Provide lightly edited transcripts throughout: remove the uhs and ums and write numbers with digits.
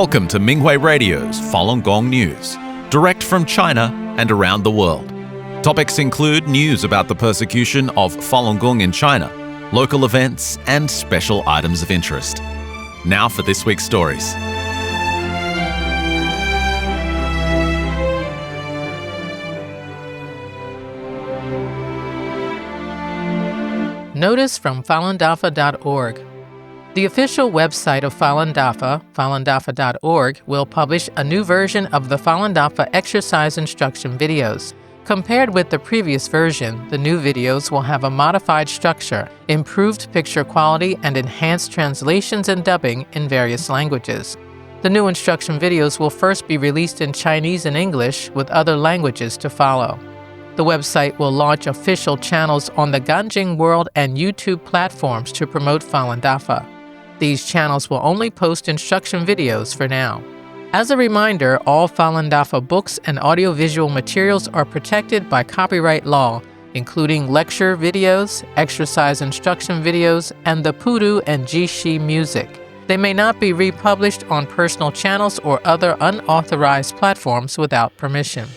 Welcome to Minghui Radio's Falun Gong News, direct from China and around the world. Topics include news about the persecution of Falun Gong in China, local events, and special items of interest. Now for this week's stories. Notice from falundafa.org. The official website of Falun Dafa, falundafa.org, will publish a new version of the Falun Dafa exercise instruction videos. Compared with the previous version, the new videos will have a modified structure, improved picture quality, and enhanced translations and dubbing in various languages. The new instruction videos will first be released in Chinese and English, with other languages to follow. The website will launch official channels on the Ganjing World and YouTube platforms to promote Falun Dafa. These channels will only post instruction videos for now. As a reminder, all Falun Dafa books and audiovisual materials are protected by copyright law, including lecture videos, exercise instruction videos, and the Pudu and Jishi music. They may not be republished on personal channels or other unauthorized platforms without permission.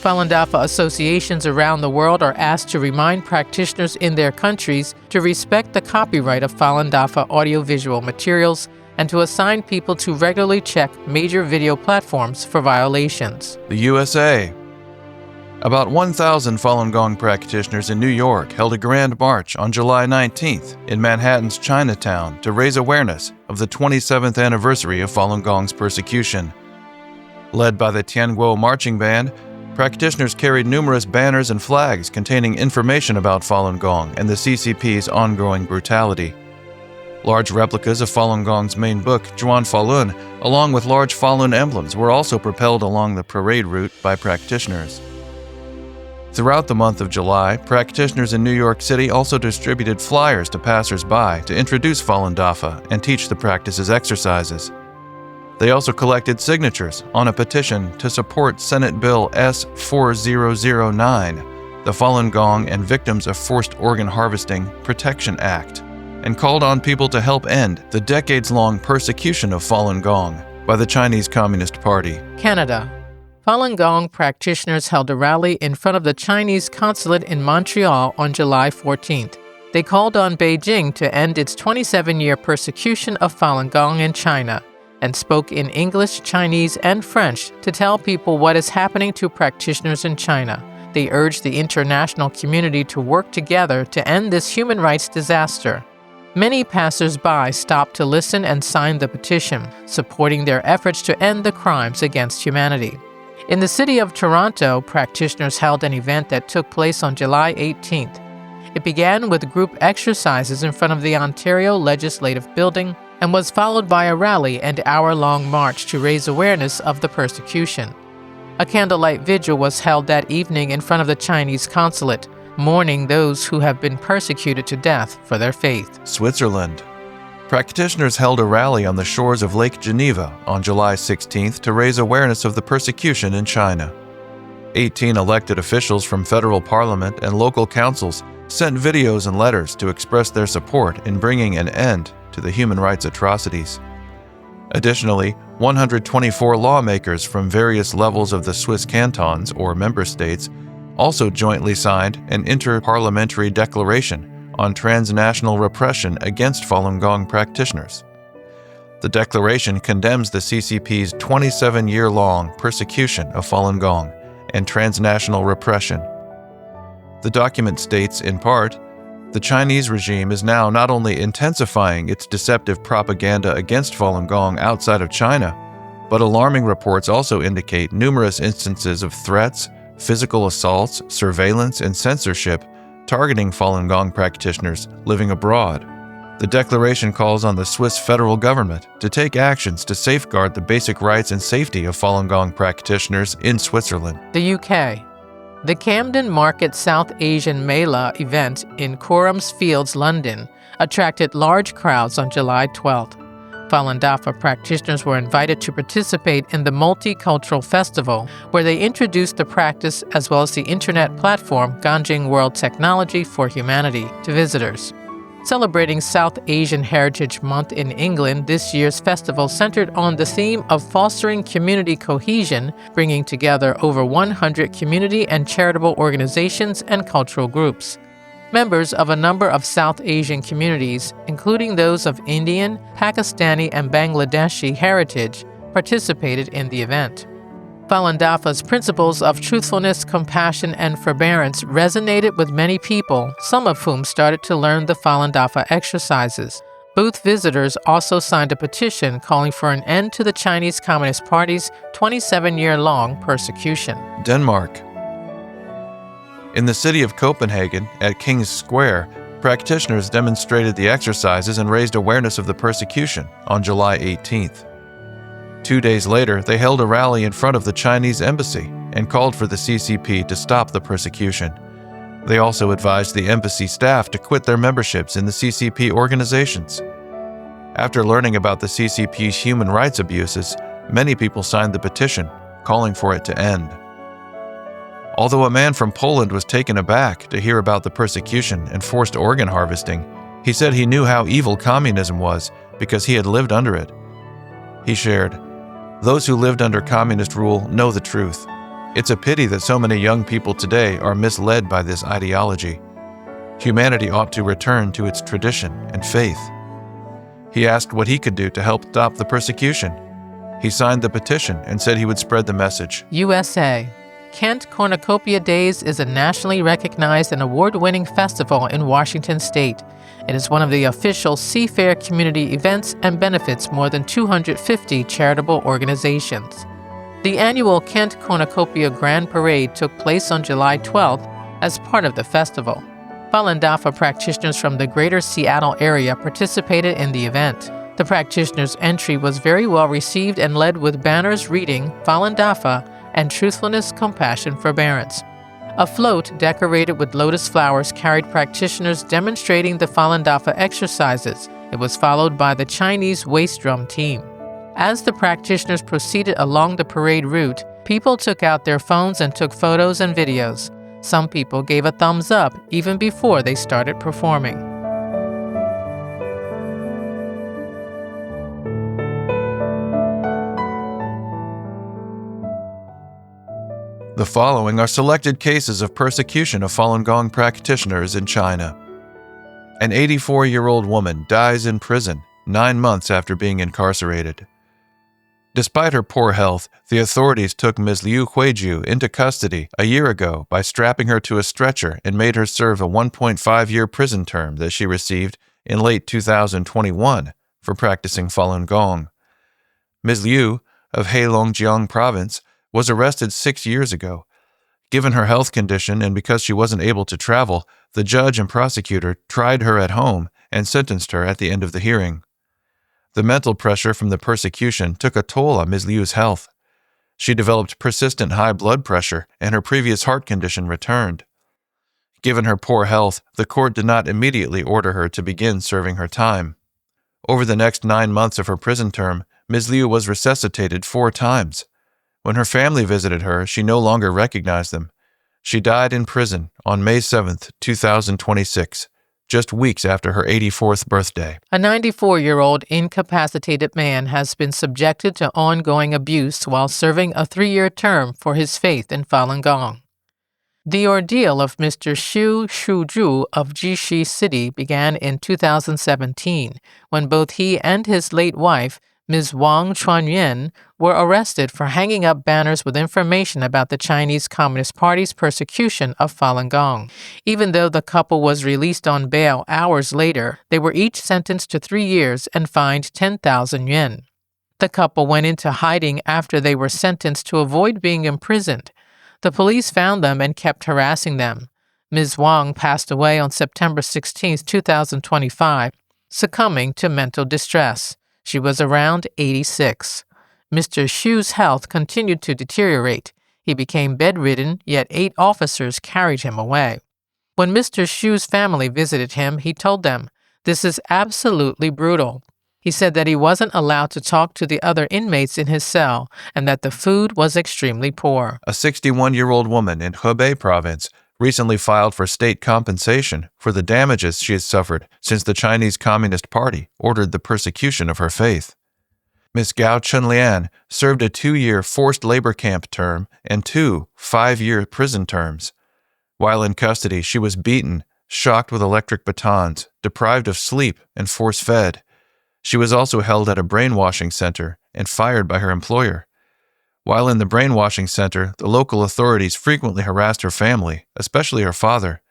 Falun Dafa associations around the world are asked to remind practitioners in their countries to respect the copyright of Falun Dafa audiovisual materials and to assign people to regularly check major video platforms for violations. The USA. About 1,000 Falun Gong practitioners in New York held a grand march on July 19th in Manhattan's Chinatown to raise awareness of the 27th anniversary of Falun Gong's persecution. Led by the Tianguo Marching Band, practitioners carried numerous banners and flags containing information about Falun Gong and the CCP's ongoing brutality. Large replicas of Falun Gong's main book, Zhuan Falun, along with large Falun emblems, were also propelled along the parade route by practitioners. Throughout the month of July, practitioners in New York City also distributed flyers to passers-by to introduce Falun Dafa and teach the practice's exercises. They also collected signatures on a petition to support Senate Bill S-4009, the Falun Gong and Victims of Forced Organ Harvesting Protection Act, and called on people to help end the decades-long persecution of Falun Gong by the Chinese Communist Party. Canada. Falun Gong practitioners held a rally in front of the Chinese consulate in Montreal on July 14th. They called on Beijing to end its 27-year persecution of Falun Gong in China, and spoke in English, Chinese, and French to tell people what is happening to practitioners in China. They urged the international community to work together to end this human rights disaster. Many passers-by stopped to listen and signed the petition, supporting their efforts to end the crimes against humanity. In the city of Toronto, practitioners held an event that took place on July 18th. It began with group exercises in front of the Ontario Legislative Building and was followed by a rally and hour-long march to raise awareness of the persecution. A candlelight vigil was held that evening in front of the Chinese consulate, mourning those who have been persecuted to death for their faith. Switzerland. Practitioners held a rally on the shores of Lake Geneva on July 16th to raise awareness of the persecution in China. 18 elected officials from federal parliament and local councils sent videos and letters to express their support in bringing an end to the human rights atrocities. Additionally, 124 lawmakers from various levels of the Swiss cantons or member states also jointly signed an inter-parliamentary declaration on transnational repression against Falun Gong practitioners. The declaration condemns the CCP's 27-year-long persecution of Falun Gong and transnational repression. The document states, in part, the Chinese regime is now not only intensifying its deceptive propaganda against Falun Gong outside of China, but alarming reports also indicate numerous instances of threats, physical assaults, surveillance, and censorship targeting Falun Gong practitioners living abroad. The declaration calls on the Swiss federal government to take actions to safeguard the basic rights and safety of Falun Gong practitioners in Switzerland. The UK. The Camden Market South Asian Mela event in Coram's Fields, London, attracted large crowds on July 12th. Falun Dafa practitioners were invited to participate in the multicultural festival, where they introduced the practice as well as the internet platform Ganjing World Technology for Humanity to visitors. Celebrating South Asian Heritage Month in England, this year's festival centered on the theme of fostering community cohesion, bringing together over 100 community and charitable organizations and cultural groups. Members of a number of South Asian communities, including those of Indian, Pakistani, and Bangladeshi heritage, participated in the event. Falun Dafa's principles of truthfulness, compassion, and forbearance resonated with many people, some of whom started to learn the Falun Dafa exercises. Booth visitors also signed a petition calling for an end to the Chinese Communist Party's 27-year-long persecution. Denmark. In the city of Copenhagen, at King's Square, practitioners demonstrated the exercises and raised awareness of the persecution on July 18th. 2 days later, they held a rally in front of the Chinese embassy and called for the CCP to stop the persecution. They also advised the embassy staff to quit their memberships in the CCP organizations. After learning about the CCP's human rights abuses, many people signed the petition, calling for it to end. Although a man from Poland was taken aback to hear about the persecution and forced organ harvesting, he said he knew how evil communism was because he had lived under it. He shared, "Those who lived under communist rule know the truth. It's a pity that so many young people today are misled by this ideology. Humanity ought to return to its tradition and faith." He asked what he could do to help stop the persecution. He signed the petition and said he would spread the message. USA. Kent Cornucopia Days is a nationally recognized and award-winning festival in Washington state. It is one of the official Seafair community events and benefits more than 250 charitable organizations. The annual Kent Cornucopia Grand Parade took place on July 12th as part of the festival. Falun Dafa practitioners from the greater Seattle area participated in the event. The practitioners' entry was very well received and led with banners reading Falun Dafa and truthfulness, compassion, forbearance. A float decorated with lotus flowers carried practitioners demonstrating the Falun Dafa exercises. It was followed by the Chinese waist drum team. As the practitioners proceeded along the parade route, people took out their phones and took photos and videos. Some people gave a thumbs up even before they started performing. The following are selected cases of persecution of Falun Gong practitioners in China. An 84-year-old woman dies in prison 9 months after being incarcerated. Despite her poor health, the authorities took Ms. Liu Huiju into custody a year ago by strapping her to a stretcher and made her serve a 1.5-year prison term that she received in late 2021 for practicing Falun Gong. Ms. Liu, of Heilongjiang Province, was arrested 6 years ago. Given her health condition and because she wasn't able to travel, the judge and prosecutor tried her at home and sentenced her at the end of the hearing. The mental pressure from the persecution took a toll on Ms. Liu's health. She developed persistent high blood pressure and her previous heart condition returned. Given her poor health, the court did not immediately order her to begin serving her time. Over the next 9 months of her prison term, Ms. Liu was resuscitated 4 times. When her family visited her, she no longer recognized them. She died in prison on May 7, 2026, just weeks after her 84th birthday. A 94-year-old incapacitated man has been subjected to ongoing abuse while serving a 3-year term for his faith in Falun Gong. The ordeal of Mr. Xu Shuzhu of Jishi City began in 2017, when both he and his late wife, Ms. Wang Chuanyuan, were arrested for hanging up banners with information about the Chinese Communist Party's persecution of Falun Gong. Even though the couple was released on bail hours later, they were each sentenced to 3 years and fined 10,000 yuan. The couple went into hiding after they were sentenced to avoid being imprisoned. The police found them and kept harassing them. Ms. Wang passed away on September 16, 2025, succumbing to mental distress. She was around 86. Mr. Xu's health continued to deteriorate. He became bedridden, yet 8 officers carried him away. When Mr. Xu's family visited him, he told them, "This is absolutely brutal." He said that he wasn't allowed to talk to the other inmates in his cell and that the food was extremely poor. A 61-year-old woman in Hebei province recently filed for state compensation for the damages she has suffered since the Chinese Communist Party ordered the persecution of her faith. Ms. Gao Chunlian served a 2-year forced labor camp term and 2 5-year prison terms. While in custody, she was beaten, shocked with electric batons, deprived of sleep, and force-fed. She was also held at a brainwashing center and fired by her employer. While in the brainwashing center, the local authorities frequently harassed her family, especially her father.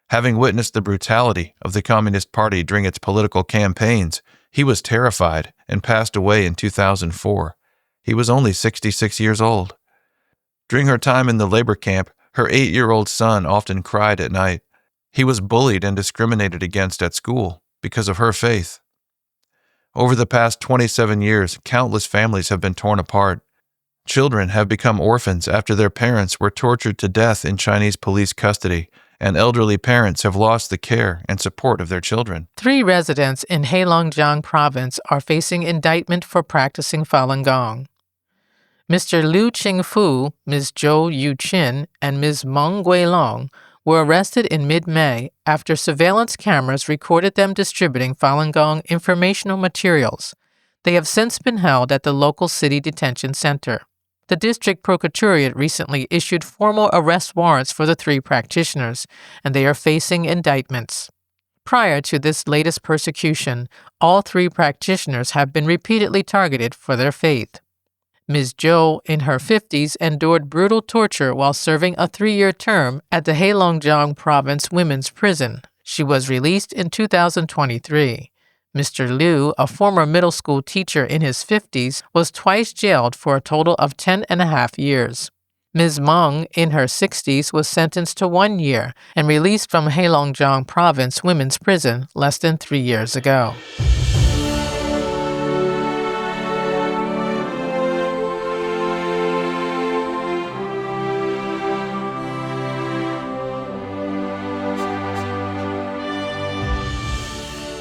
Having witnessed the brutality of the Communist Party during its political campaigns, he was terrified and passed away in 2004. He was only 66 years old. During her time in the labor camp, her 8-year-old son often cried at night. He was bullied and discriminated against at school because of her faith. Over the past 27 years, countless families have been torn apart. Children have become orphans after their parents were tortured to death in Chinese police custody, and elderly parents have lost the care and support of their children. 3 residents in Heilongjiang province are facing indictment for practicing Falun Gong. Mr. Liu Qingfu, Ms. Zhou Yuqin, and Ms. Meng Guilong were arrested in mid-May after surveillance cameras recorded them distributing Falun Gong informational materials. They have since been held at the local city detention center. The district procuratorate recently issued formal arrest warrants for the 3 practitioners, and they are facing indictments. Prior to this latest persecution, all 3 practitioners have been repeatedly targeted for their faith. Ms. Zhou, in her 50s, endured brutal torture while serving a 3-year term at the Heilongjiang Province Women's Prison. She was released in 2023. Mr. Liu, a former middle school teacher in his 50s, was twice jailed for a total of 10.5 years. Ms. Meng, in her 60s, was sentenced to 1 year and released from Heilongjiang Province Women's Prison less than 3 years ago.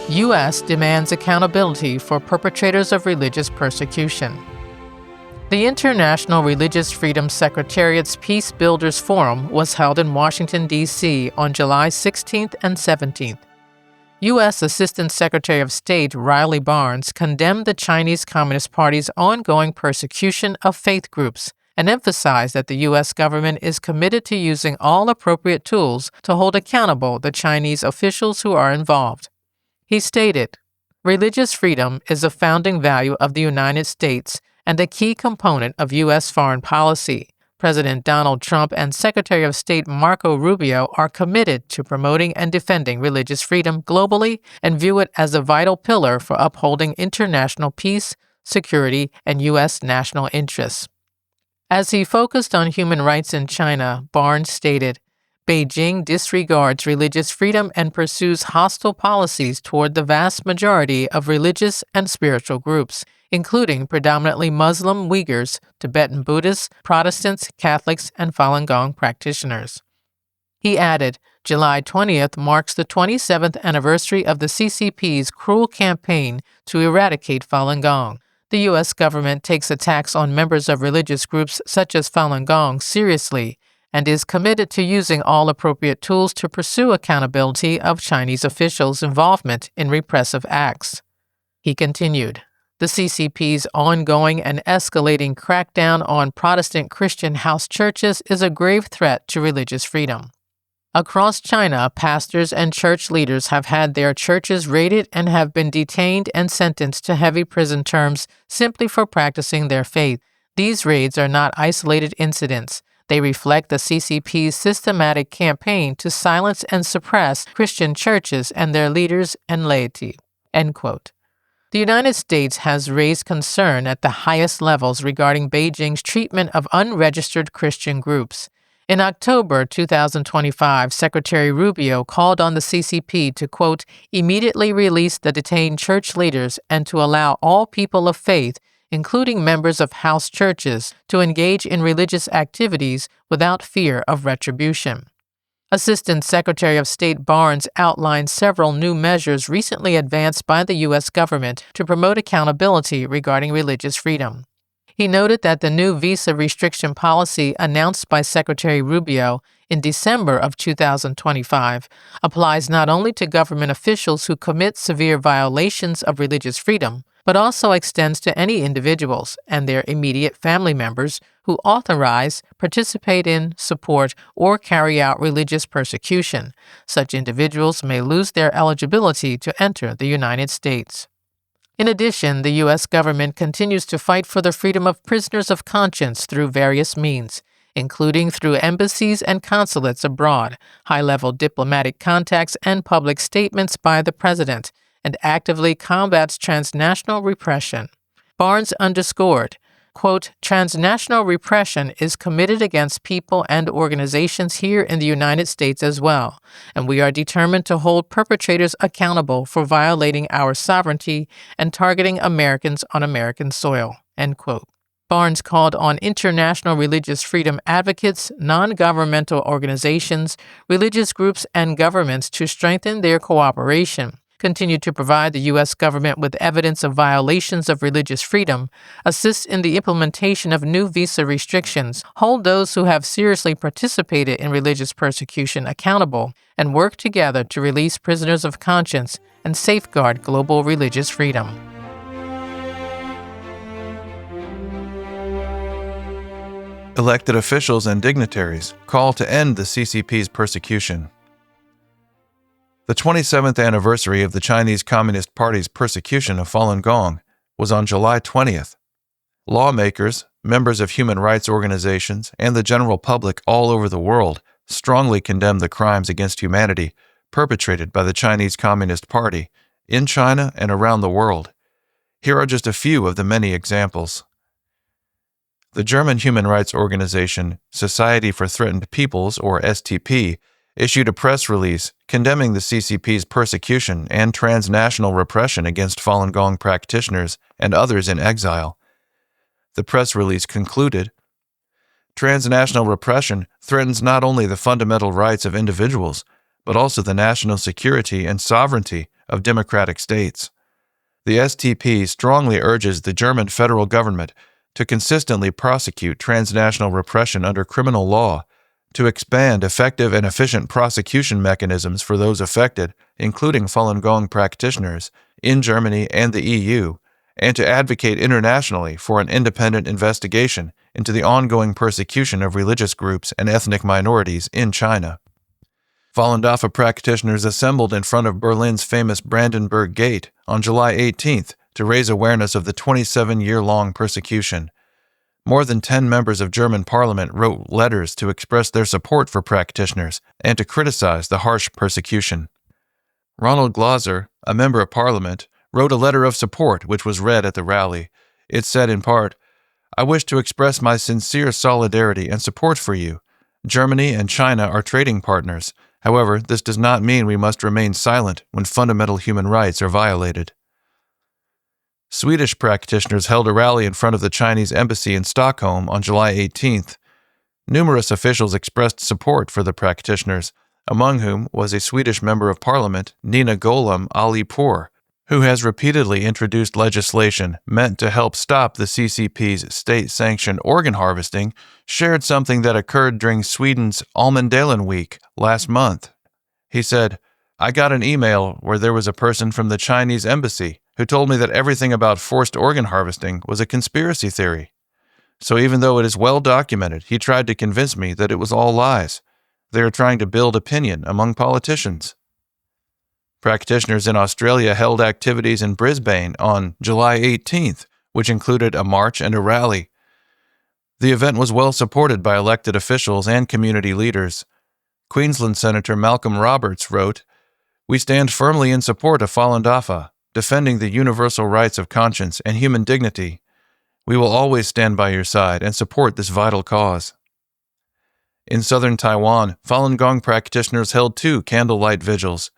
U.S. demands accountability for perpetrators of religious persecution. The International Religious Freedom Secretariat's Peace Builders Forum was held in Washington, D.C. on July 16th and 17th. U.S. Assistant Secretary of State Riley Barnes condemned the Chinese Communist Party's ongoing persecution of faith groups and emphasized that the U.S. government is committed to using all appropriate tools to hold accountable the Chinese officials who are involved. He stated, "Religious freedom is a founding value of the United States and a key component of U.S. foreign policy. President Donald Trump and Secretary of State Marco Rubio are committed to promoting and defending religious freedom globally and view it as a vital pillar for upholding international peace, security, and U.S. national interests." As he focused on human rights in China, Barnes stated, "Beijing disregards religious freedom and pursues hostile policies toward the vast majority of religious and spiritual groups, including predominantly Muslim Uyghurs, Tibetan Buddhists, Protestants, Catholics, and Falun Gong practitioners." He added, "July 20th marks the 27th anniversary of the CCP's cruel campaign to eradicate Falun Gong. The U.S. government takes attacks on members of religious groups such as Falun Gong seriously and is committed to using all appropriate tools to pursue accountability of Chinese officials' involvement in repressive acts." He continued, "The CCP's ongoing and escalating crackdown on Protestant Christian house churches is a grave threat to religious freedom. Across China, pastors and church leaders have had their churches raided and have been detained and sentenced to heavy prison terms simply for practicing their faith. These raids are not isolated incidents. They reflect the CCP's systematic campaign to silence and suppress Christian churches and their leaders and laity." End quote. The United States has raised concern at the highest levels regarding Beijing's treatment of unregistered Christian groups. In October 2025, Secretary Rubio called on the CCP to, quote, "immediately release the detained church leaders and to allow all people of faith, including members of house churches, to engage in religious activities without fear of retribution." Assistant Secretary of State Barnes outlined several new measures recently advanced by the U.S. government to promote accountability regarding religious freedom. He noted that the new visa restriction policy announced by Secretary Rubio in December of 2025 applies not only to government officials who commit severe violations of religious freedom, but also extends to any individuals and their immediate family members who authorize, participate in, support, or carry out religious persecution. Such individuals may lose their eligibility to enter the United States. In addition, the U.S. government continues to fight for the freedom of prisoners of conscience through various means, including through embassies and consulates abroad, high-level diplomatic contacts, and public statements by the president, and actively combats transnational repression. Barnes underscored, quote, "Transnational repression is committed against people and organizations here in the United States as well, and we are determined to hold perpetrators accountable for violating our sovereignty and targeting Americans on American soil," end quote. Barnes called on international religious freedom advocates, non-governmental organizations, religious groups, and governments to strengthen their cooperation, continue to provide the U.S. government with evidence of violations of religious freedom, assist in the implementation of new visa restrictions, hold those who have seriously participated in religious persecution accountable, and work together to release prisoners of conscience and safeguard global religious freedom. Elected officials and dignitaries call to end the CCP's persecution. The 27th anniversary of the Chinese Communist Party's persecution of Falun Gong was on July 20th. Lawmakers, members of human rights organizations, and the general public all over the world strongly condemned the crimes against humanity perpetrated by the Chinese Communist Party in China and around the world. Here are just a few of the many examples. The German human rights organization Society for Threatened Peoples, or STP, issued a press release condemning the CCP's persecution and transnational repression against Falun Gong practitioners and others in exile. The press release concluded, "Transnational repression threatens not only the fundamental rights of individuals, but also the national security and sovereignty of democratic states. The STP strongly urges the German federal government to consistently prosecute transnational repression under criminal law, to expand effective and efficient prosecution mechanisms for those affected, including Falun Gong practitioners, in Germany and the EU, and to advocate internationally for an independent investigation into the ongoing persecution of religious groups and ethnic minorities in China." Falun Dafa practitioners assembled in front of Berlin's famous Brandenburg Gate on July 18th to raise awareness of the 27-year-long persecution. More than 10 members of German parliament wrote letters to express their support for practitioners and to criticize the harsh persecution. Ronald Glauser, a member of parliament, wrote a letter of support which was read at the rally. It said in part, "I wish to express my sincere solidarity and support for you. Germany and China are trading partners. However, this does not mean we must remain silent when fundamental human rights are violated." Swedish practitioners held a rally in front of the Chinese embassy in Stockholm on July 18th. Numerous officials expressed support for the practitioners, among whom was a Swedish member of parliament, Nina Golem Ali Pour, who has repeatedly introduced legislation meant to help stop the CCP's state-sanctioned organ harvesting, shared something that occurred during Sweden's Almedalen Week last month. He said, "I got an email where there was a person from the Chinese embassy who told me that everything about forced organ harvesting was a conspiracy theory. So even though it is well documented, he tried to convince me that it was all lies. They are trying to build opinion among politicians." Practitioners in Australia held activities in Brisbane on July 18th, which included a march and a rally. The event was well supported by elected officials and community leaders. Queensland Senator Malcolm Roberts wrote, "We stand firmly in support of Falun Dafa, defending the universal rights of conscience and human dignity. We will always stand by your side and support this vital cause." In southern Taiwan, Falun Gong practitioners held 2 candlelight vigils,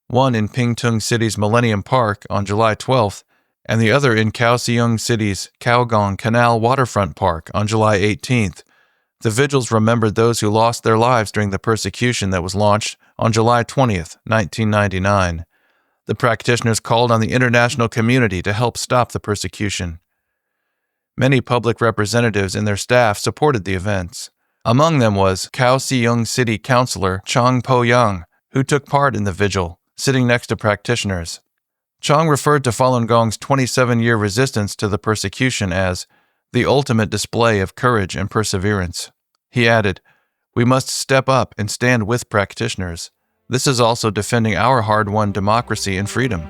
one in Pingtung City's Millennium Park on July 12th, and the other in Kaohsiung City's Kaogong Canal Waterfront Park on July 18th. The vigils remembered those who lost their lives during the persecution that was launched on July 20th, 1999. The practitioners called on the international community to help stop the persecution. Many public representatives and their staff supported the events. Among them was Kaohsiung City Councilor Chang Po-yang, who took part in the vigil, sitting next to practitioners. Chang referred to Falun Gong's 27-year resistance to the persecution as the ultimate display of courage and perseverance. He added, "We must step up and stand with practitioners. This is also defending our hard-won democracy and freedom."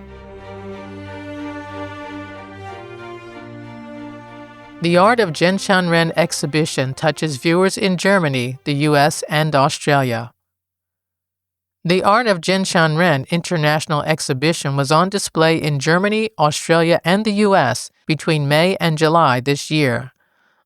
The Art of Zhenshanren exhibition touches viewers in Germany, the U.S., and Australia. The Art of Zhenshanren International Exhibition was on display in Germany, Australia, and the U.S. between May and July this year.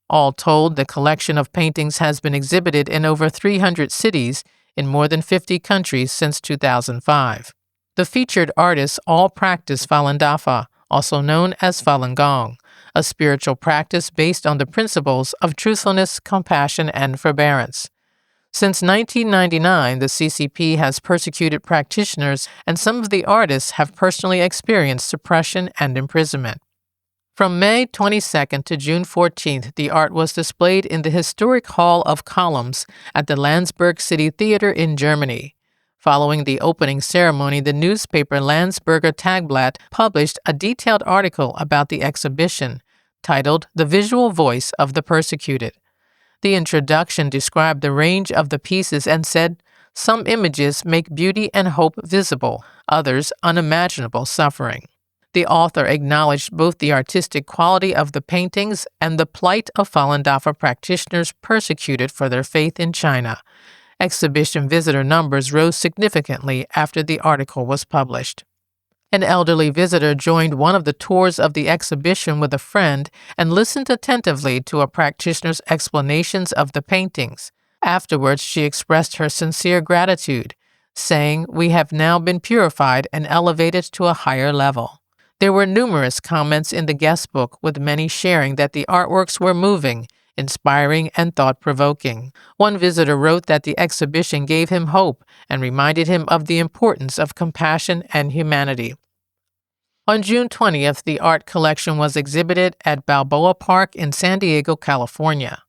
All told, the collection of paintings has been exhibited in over 300 cities in more than 50 countries since 2005. The featured artists all practice Falun Dafa, also known as Falun Gong, a spiritual practice based on the principles of truthfulness, compassion, and forbearance. Since 1999, the CCP has persecuted practitioners, and some of the artists have personally experienced suppression and imprisonment. From May 22nd to June 14th, the art was displayed in the historic Hall of Columns at the Landsberg City Theater in Germany. Following the opening ceremony, the newspaper Landsberger Tagblatt published a detailed article about the exhibition, titled "The Visual Voice of the Persecuted." The introduction described the range of the pieces and said, "Some images make beauty and hope visible, others unimaginable suffering." The author acknowledged both the artistic quality of the paintings and the plight of Falun Dafa practitioners persecuted for their faith in China. Exhibition visitor numbers rose significantly after the article was published. An elderly visitor joined one of the tours of the exhibition with a friend and listened attentively to a practitioner's explanations of the paintings. Afterwards, she expressed her sincere gratitude, saying, "We have now been purified and elevated to a higher level." There were numerous comments in the guest book, with many sharing that the artworks were moving, inspiring, and thought-provoking. One visitor wrote that the exhibition gave him hope and reminded him of the importance of compassion and humanity. On June 20th, the art collection was exhibited at Balboa Park in San Diego, California.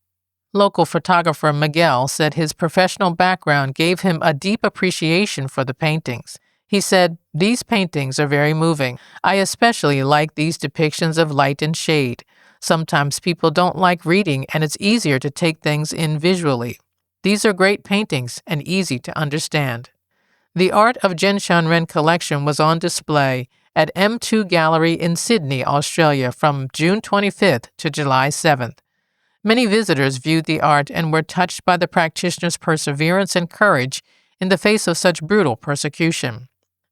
Local photographer Miguel said his professional background gave him a deep appreciation for the paintings. He said, "These paintings are very moving. I especially like these depictions of light and shade. Sometimes people don't like reading, and it's easier to take things in visually. These are great paintings and easy to understand." The Art of Zhenshanren collection was on display at M2 Gallery in Sydney, Australia from June 25th to July 7th. Many visitors viewed the art and were touched by the practitioners' perseverance and courage in the face of such brutal persecution.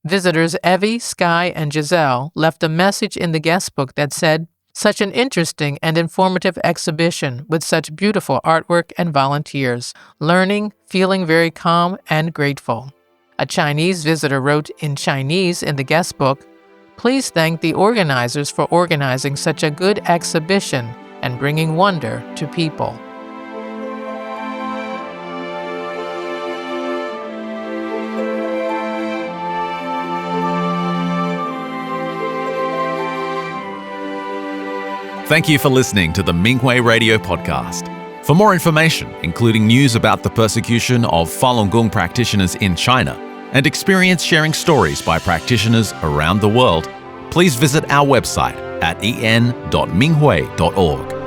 Visitors Evie, Sky, and Giselle left a message in the guest book that said, "Such an interesting and informative exhibition with such beautiful artwork and volunteers, learning, feeling very calm and grateful." A Chinese visitor wrote in Chinese in the guest book, "Please thank the organizers for organizing such a good exhibition and bringing wonder to people." Thank you for listening to the Minghui Radio Podcast. For more information, including news about the persecution of Falun Gong practitioners in China and experience sharing stories by practitioners around the world, please visit our website at en.minghui.org.